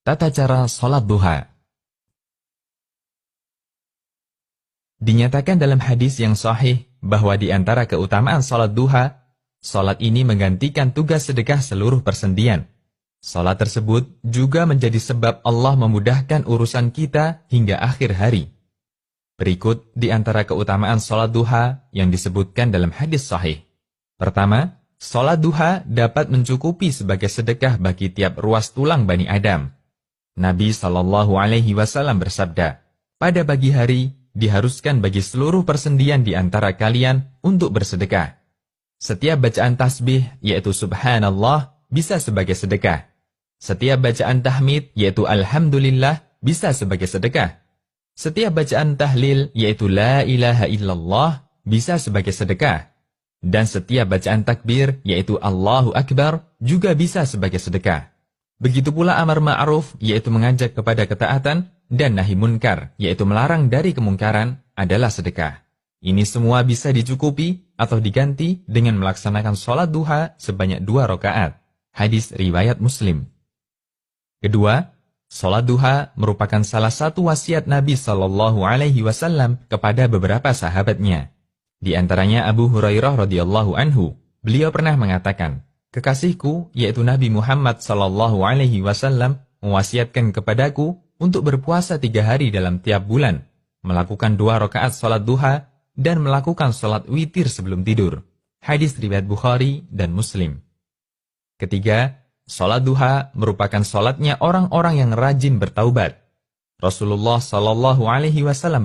Tata cara sholat duha. Dinyatakan dalam hadis yang sahih bahwa di antara keutamaan sholat duha, sholat ini menggantikan tugas sedekah seluruh persendian. Sholat tersebut juga menjadi sebab Allah memudahkan urusan kita hingga akhir hari. Berikut di antara keutamaan sholat duha yang disebutkan dalam hadis sahih. Pertama, sholat duha dapat mencukupi sebagai sedekah bagi tiap ruas tulang Bani Adam. Nabi SAW bersabda, pada pagi hari diharuskan bagi seluruh persendian di antara kalian untuk bersedekah. Setiap bacaan tasbih, yaitu subhanallah, bisa sebagai sedekah. Setiap bacaan tahmid, yaitu alhamdulillah, bisa sebagai sedekah. Setiap bacaan tahlil, yaitu la ilaha illallah, bisa sebagai sedekah. Dan setiap bacaan takbir, yaitu Allahu Akbar, juga bisa sebagai sedekah. Begitu pula amar ma'ruf, yaitu mengajak kepada ketaatan, dan nahi munkar, yaitu melarang dari kemungkaran, adalah sedekah. Ini semua bisa dicukupi atau diganti dengan melaksanakan sholat duha sebanyak 2 rakaat. Hadis riwayat Muslim. Kedua, sholat duha merupakan salah satu wasiat Nabi SAW kepada beberapa sahabatnya. Di antaranya Abu Hurairah radhiyallahu anhu, beliau pernah mengatakan, kekasihku, yaitu Nabi Muhammad SAW, mewasiatkan kepadaku untuk berpuasa 3 hari dalam tiap bulan, melakukan 2 rakaat sholat duha, dan melakukan sholat witir sebelum tidur. Hadis riwayat Bukhari dan Muslim. Ketiga, sholat duha merupakan sholatnya orang-orang yang rajin bertaubat. Rasulullah SAW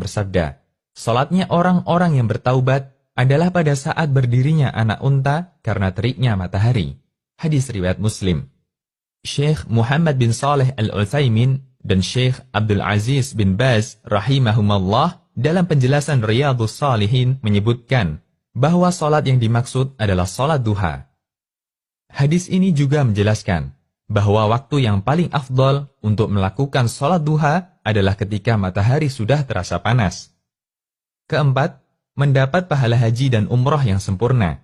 bersabda, sholatnya orang-orang yang bertaubat adalah pada saat berdirinya anak unta karena teriknya matahari. Hadis riwayat Muslim. Syekh Muhammad bin Saleh Al-Utsaimin dan Syekh Abdul Aziz bin Baz rahimahumallah dalam penjelasan Riyadhus Shalihin menyebutkan bahwa sholat yang dimaksud adalah sholat duha. Hadis ini juga menjelaskan bahwa waktu yang paling afdol untuk melakukan sholat duha adalah ketika matahari sudah terasa panas. Keempat, mendapat pahala haji dan umrah yang sempurna.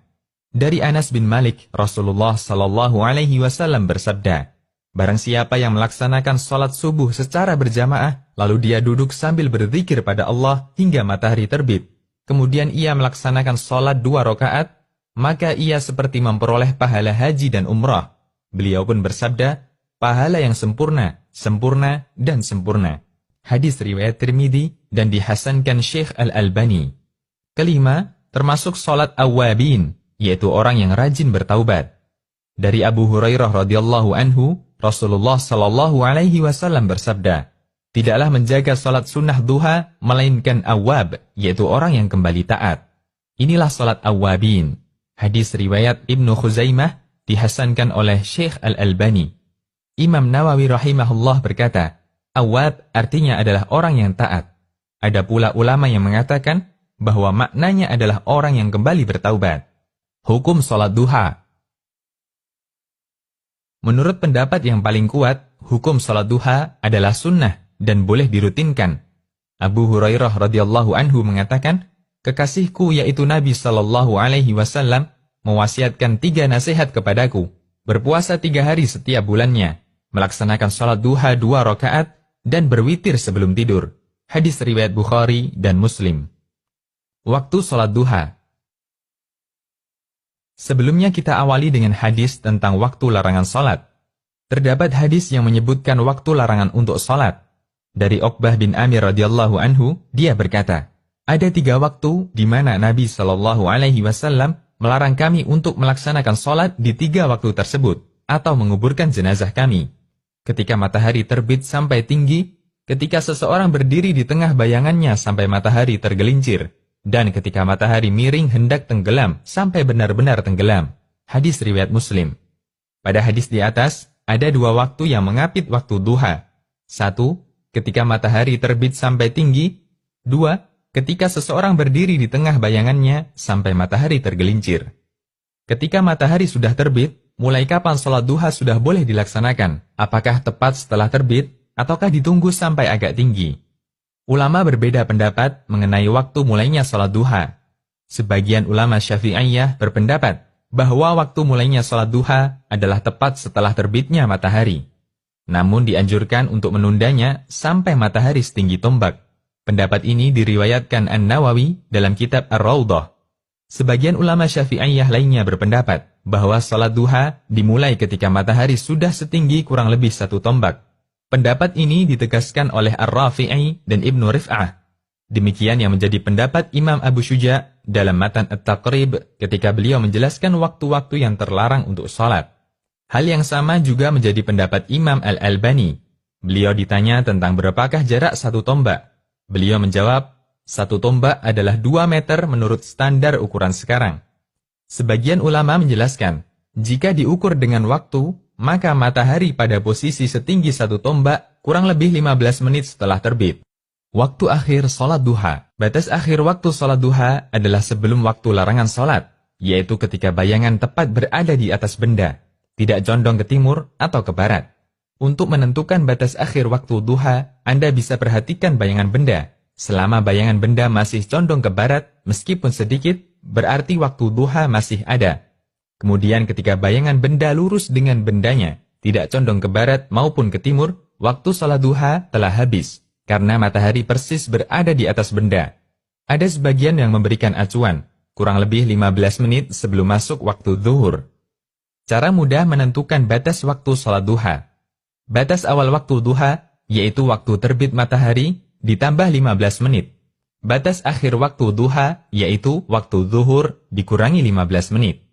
Dari Anas bin Malik, Rasulullah SAW bersabda, barang siapa yang melaksanakan sholat subuh secara berjamaah, lalu dia duduk sambil berzikir pada Allah hingga matahari terbit, kemudian ia melaksanakan sholat 2 rakaat, maka ia seperti memperoleh pahala haji dan umrah. Beliau pun bersabda, pahala yang sempurna, sempurna, dan sempurna. Hadis riwayat Tirmidzi dan dihasankan Syekh Al-Albani. Kelima, termasuk sholat awwabin, yaitu orang yang rajin bertaubat. Dari Abu Hurairah radhiyallahu anhu, Rasulullah SAW bersabda, tidaklah menjaga sholat sunnah duha, melainkan awwab, yaitu orang yang kembali taat. Inilah sholat awwabin. Hadis riwayat Ibnu Khuzaimah, dihasankan oleh Syekh Al-Albani. Imam Nawawi rahimahullah berkata, awwab artinya adalah orang yang taat. Ada pula ulama yang mengatakan bahwa maknanya adalah orang yang kembali bertaubat. Hukum sholat duha. Menurut pendapat yang paling kuat, hukum sholat duha adalah sunnah dan boleh dirutinkan. Abu Hurairah radhiyallahu anhu mengatakan, kekasihku yaitu Nabi SAW mewasiatkan 3 nasihat kepadaku, berpuasa 3 hari setiap bulannya, melaksanakan sholat duha 2 rakaat, dan berwitir sebelum tidur. Hadis riwayat Bukhari dan Muslim. Waktu sholat duha. Sebelumnya kita awali dengan hadis tentang waktu larangan sholat. Terdapat hadis yang menyebutkan waktu larangan untuk sholat. Dari Uqbah bin Amir radhiyallahu anhu, dia berkata, ada 3 waktu di mana Nabi SAW melarang kami untuk melaksanakan sholat di 3 waktu tersebut, atau menguburkan jenazah kami. Ketika matahari terbit sampai tinggi, ketika seseorang berdiri di tengah bayangannya sampai matahari tergelincir, dan ketika matahari miring hendak tenggelam sampai benar-benar tenggelam. Hadis riwayat Muslim. Pada hadis di atas, ada 2 waktu yang mengapit waktu duha. 1. Ketika matahari terbit sampai tinggi. 2. Ketika seseorang berdiri di tengah bayangannya sampai matahari tergelincir. Ketika matahari sudah terbit, mulai kapan sholat duha sudah boleh dilaksanakan? Apakah tepat setelah terbit, ataukah ditunggu sampai agak tinggi? Ulama berbeda pendapat mengenai waktu mulainya sholat duha. Sebagian ulama Syafi'iyah berpendapat bahwa waktu mulainya sholat duha adalah tepat setelah terbitnya matahari. namun dianjurkan untuk menundanya sampai matahari setinggi tombak. Pendapat ini diriwayatkan An-Nawawi dalam kitab Ar-Raudhah. Sebagian ulama Syafi'iyah lainnya berpendapat bahwa salat duha dimulai ketika matahari sudah setinggi kurang lebih 1 tombak. Pendapat ini ditegaskan oleh Ar-Rafi'i dan Ibnu Rif'ah. Demikian yang menjadi pendapat Imam Abu Syuja dalam matan At-Taqrib ketika beliau menjelaskan waktu-waktu yang terlarang untuk salat. Hal yang sama juga menjadi pendapat Imam Al-Albani. Beliau ditanya tentang berapakah jarak 1 tombak. Beliau menjawab, 1 tombak adalah 2 meter menurut standar ukuran sekarang. Sebagian ulama menjelaskan, jika diukur dengan waktu, maka matahari pada posisi setinggi 1 tombak kurang lebih 15 menit setelah terbit. Waktu akhir salat duha. Batas akhir waktu salat duha adalah sebelum waktu larangan salat, yaitu ketika bayangan tepat berada di atas benda, tidak condong ke timur atau ke barat. Untuk menentukan batas akhir waktu duha, Anda bisa perhatikan bayangan benda. Selama bayangan benda masih condong ke barat, meskipun sedikit, berarti waktu duha masih ada. Kemudian ketika bayangan benda lurus dengan bendanya, tidak condong ke barat maupun ke timur, waktu salat duha telah habis, karena matahari persis berada di atas benda. Ada sebagian yang memberikan acuan, kurang lebih 15 menit sebelum masuk waktu zuhur. Cara mudah menentukan batas waktu salat duha. Batas awal waktu duha, yaitu waktu terbit matahari, ditambah 15 menit. Batas akhir waktu duha, yaitu waktu zuhur, dikurangi 15 menit.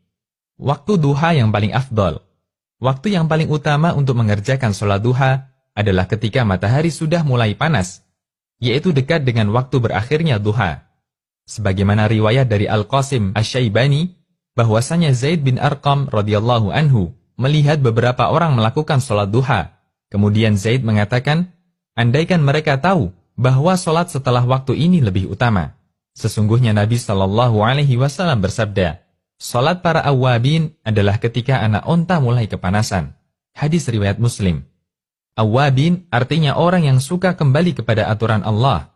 Waktu duha yang paling afdol. Waktu yang paling utama untuk mengerjakan sholat duha adalah ketika matahari sudah mulai panas, yaitu dekat dengan waktu berakhirnya duha. Sebagaimana riwayat dari Al-Qasim Asy-Syaibani, bahwasanya Zaid bin Arqam radhiyallahu anhu melihat beberapa orang melakukan sholat duha. Kemudian Zaid mengatakan, andaikan mereka tahu bahwa sholat setelah waktu ini lebih utama. Sesungguhnya Nabi SAW bersabda, sholat para awwabin adalah ketika anak onta mulai kepanasan. Hadis riwayat Muslim. Awwabin artinya orang yang suka kembali kepada aturan Allah.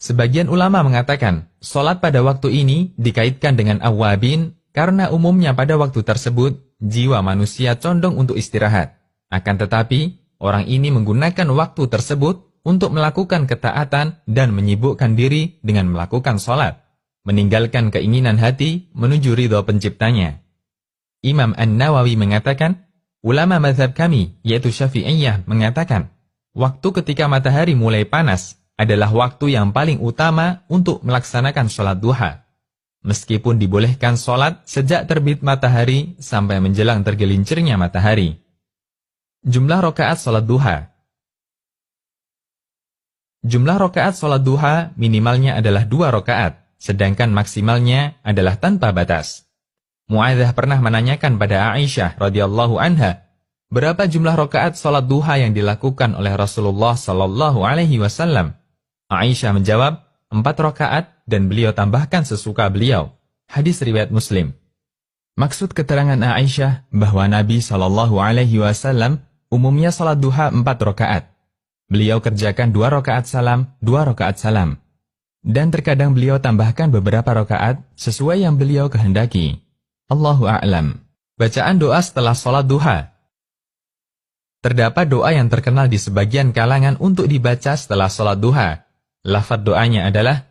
Sebagian ulama mengatakan, sholat pada waktu ini dikaitkan dengan awwabin karena umumnya pada waktu tersebut, jiwa manusia condong untuk istirahat. Akan tetapi, orang ini menggunakan waktu tersebut untuk melakukan ketaatan dan menyibukkan diri dengan melakukan sholat, meninggalkan keinginan hati menuju ridho penciptanya. Imam An-Nawawi mengatakan, ulama mazhab kami, yaitu Syafi'iyah, mengatakan, waktu ketika matahari mulai panas adalah waktu yang paling utama untuk melaksanakan sholat duha. Meskipun dibolehkan sholat sejak terbit matahari sampai menjelang tergelincirnya matahari. Jumlah rakaat salat duha. Jumlah rakaat salat duha minimalnya adalah 2 rakaat, sedangkan maksimalnya adalah tanpa batas. Mu'adzah pernah menanyakan pada Aisyah radhiyallahu anha, berapa jumlah rakaat salat duha yang dilakukan oleh Rasulullah sallallahu alaihi wasallam? Aisyah menjawab, 4 rakaat dan beliau tambahkan sesuka beliau. Hadis riwayat Muslim. Maksud keterangan Aisyah bahwa Nabi sallallahu alaihi wasallam umumnya salat duha 4 rakaat. Beliau kerjakan 2 rakaat salam, 2 rakaat salam. Dan terkadang beliau tambahkan beberapa rakaat sesuai yang beliau kehendaki. Allahu a'lam. Bacaan doa setelah salat duha. Terdapat doa yang terkenal di sebagian kalangan untuk dibaca setelah salat duha. Lafaz doanya adalah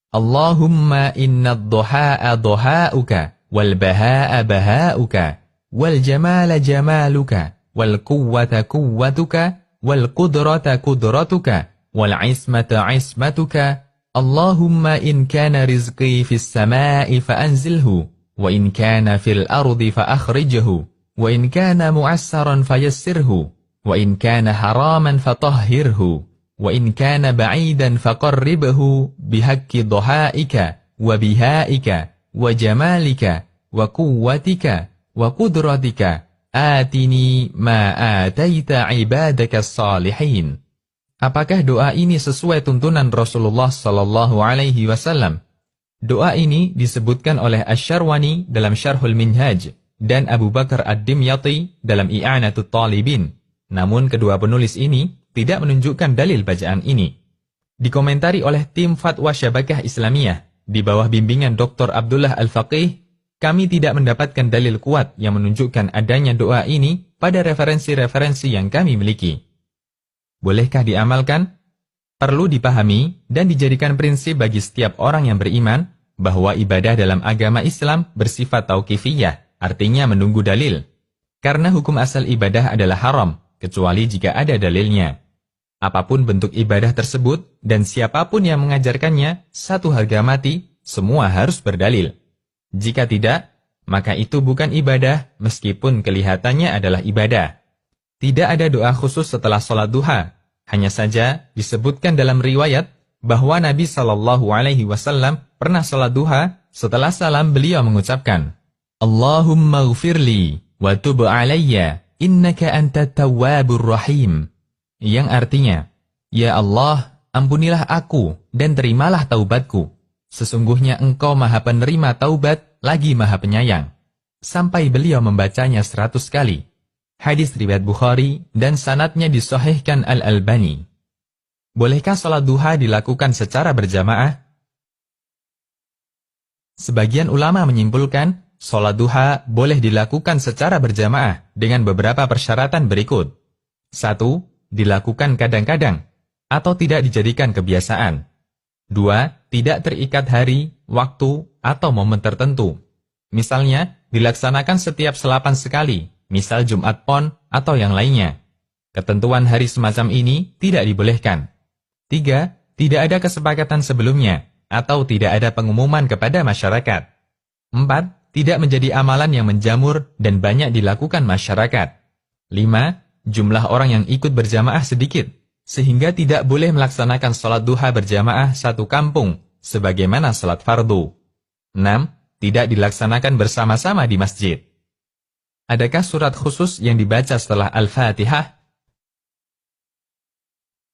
Allahumma inna ad-duha'a duha'uka wal baha'a baha'uka wal jamala jamaluka wal quwwata quwwatuka wal qudrata qudratuka wal ismata ismatuka. Allahumma in kana rizqi fis sama'i fa anzilhu wa in kana fil ardi fa akhrijhu wa in kana mu'assaran fayassirhu wa in kana haraman fatahhirhu wa in kana ba'idan faqarribhu bihaqqi dhahaika wa bihaika wa jamalika wa quwwatika wa qudratika atini ma ataita ibadaka salihin. Apakah doa ini sesuai tuntunan Rasulullah sallallahu alaihi wasallam? Doa ini disebutkan oleh Asy-Syarwani dalam Syarhul Minhaj dan Abu Bakar Ad-Dimyati dalam I'anatut Talibin. Namun kedua penulis ini tidak menunjukkan dalil bacaan ini. Dikomentari oleh tim Fatwa Syabakah Islamiyah di bawah bimbingan Dr. Abdullah Al-Faqih, kami tidak mendapatkan dalil kuat yang menunjukkan adanya doa ini pada referensi-referensi yang kami miliki. Bolehkah diamalkan? Perlu dipahami dan dijadikan prinsip bagi setiap orang yang beriman bahwa ibadah dalam agama Islam bersifat tauqifiyah, artinya menunggu dalil. Karena hukum asal ibadah adalah haram, kecuali jika ada dalilnya. Apapun bentuk ibadah tersebut dan siapapun yang mengajarkannya, satu harga mati, semua harus berdalil. Jika tidak, maka itu bukan ibadah meskipun kelihatannya adalah ibadah. Tidak ada doa khusus setelah sholat duha. Hanya saja disebutkan dalam riwayat bahwa Nabi SAW pernah sholat duha, setelah salam beliau mengucapkan, Allahumma ghfirli wa tub alayya innaka antat tawwabur rahim. Yang artinya, Ya Allah, ampunilah aku dan terimalah taubatku. Sesungguhnya engkau maha penerima taubat lagi maha penyayang. Sampai beliau membacanya 100 kali. Hadis riwayat Bukhari dan sanadnya disahihkan Al-Albani. Bolehkah sholat duha dilakukan secara berjamaah? Sebagian ulama menyimpulkan, sholat duha boleh dilakukan secara berjamaah dengan beberapa persyaratan berikut. 1. Dilakukan kadang-kadang, atau tidak dijadikan kebiasaan. 2. Tidak terikat hari, waktu, atau momen tertentu. Misalnya, dilaksanakan setiap 8 sekali, misal Jumat Pon atau yang lainnya. Ketentuan hari semacam ini tidak dibolehkan. 3. Tidak ada kesepakatan sebelumnya, atau tidak ada pengumuman kepada masyarakat. 4. Tidak menjadi amalan yang menjamur dan banyak dilakukan masyarakat. 5. Jumlah orang yang ikut berjamaah sedikit, sehingga tidak boleh melaksanakan sholat duha berjamaah satu kampung, sebagaimana sholat fardu. 6. Tidak dilaksanakan bersama-sama di masjid. Adakah surat khusus yang dibaca setelah Al-Fatihah?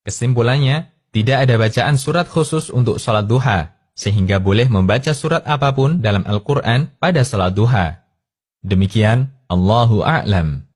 Kesimpulannya, tidak ada bacaan surat khusus untuk sholat duha, sehingga boleh membaca surat apapun dalam Al-Quran pada sholat duha. Demikian, Allahu a'lam.